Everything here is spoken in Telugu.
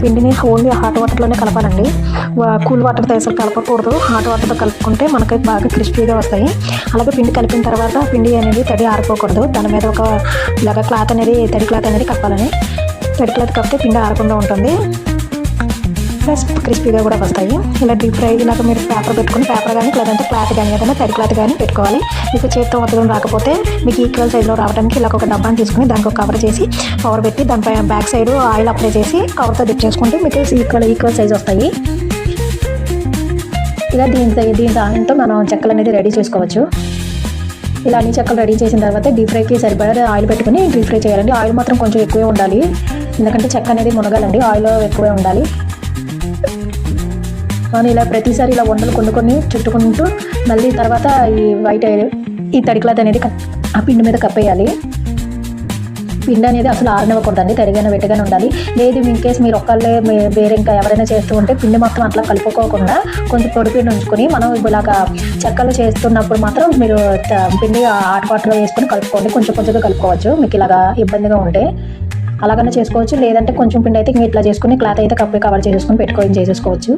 పిండిని ఓన్లీ హాట్ వాటర్లోనే కలపాలండి. కూల్ వాటర్తో అసలు కలపకూడదు. హాట్ వాటర్తో కలుపుకుంటే మనకి బాగా క్రిస్పీగా వస్తాయి. అలాగే పిండి కలిపిన తర్వాత పిండి అనేది తడి ఆరిపోకూడదు. దాని మీద ఒక ఇలాగ తడి క్లాత్ అనేది కప్పాలని. తడి క్లాత్ కప్పితే పిండి ఆరకుండా ఉంటుంది, ప్లస్ క్రిస్పీగా కూడా వస్తాయి. ఇలా డీప్ ఫ్రై ఇలాగ మీరు పేపర్ పెట్టుకుని, పేపర్ కానీ లేదంటే క్లాత్ కానీ ఏదైనా తడి క్లాత్ కానీ పెట్టుకోవాలి. మీకు చేతితో వద్దడం రాకపోతే మీకు ఈక్వల్ సైజులో రావడానికి ఇలా ఒక డబ్బాని తీసుకుని దానికి ఒక కవర్ చేసి కవర్ పెట్టి దానిపై బ్యాక్ సైడ్ ఆయిల్ అప్లై చేసి కవర్తో డిప్ చేసుకుంటే మీకు ఈక్వల్ సైజ్ వస్తాయి. ఇలా దీని సహాయంతో మనం చెక్కలు అనేది రెడీ చేసుకోవచ్చు. ఇలా అన్ని చెక్కలు రెడీ చేసిన తర్వాత డీప్ ఫ్రైకి సరిపడా ఆయిల్ పెట్టుకుని డీప్ ఫ్రై చేయాలండి. ఆయిల్ మాత్రం కొంచెం ఎక్కువే ఉండాలి, ఎందుకంటే చెక్క అనేది మునగాలండి. ఆయిల్ ఎక్కువే ఉండాలి. మనం ఇలా ప్రతిసారి ఇలా వండలు కొన్ని చుట్టుకుంటూ మళ్ళీ తర్వాత ఈ తడి క్లాత్ అనేది ఆ పిండి మీద కప్పేయాలి. పిండి అనేది అసలు ఆరనివ్వకూడదండి, తడిగానే వెట్టుగానే ఉండాలి. లేదు ఇన్ కేస్ మీరు ఒక్కళ్ళే వేరే ఇంకా ఎవరైనా చేస్తూ ఉంటే పిండి మొత్తం అట్లా కలుపుకోకుండా కొంచెం పొడి పిండి ఉంచుకొని మనం ఇలాగా చెక్కలు చేస్తున్నప్పుడు మాత్రం మీరు పిండి హాట్ వాటర్లో వేసుకొని కలుపుకోండి. కొంచెంగా కలుపుకోవచ్చు. మీకు ఇలాగా ఇబ్బందిగా ఉంటే అలాగనే చేసుకోవచ్చు. లేదంటే కొంచెం పిండి అయితే ఇట్లా చేసుకుని క్లాత్ అయితే కవర్ చేసేసుకొని చేసేసుకోవచ్చు.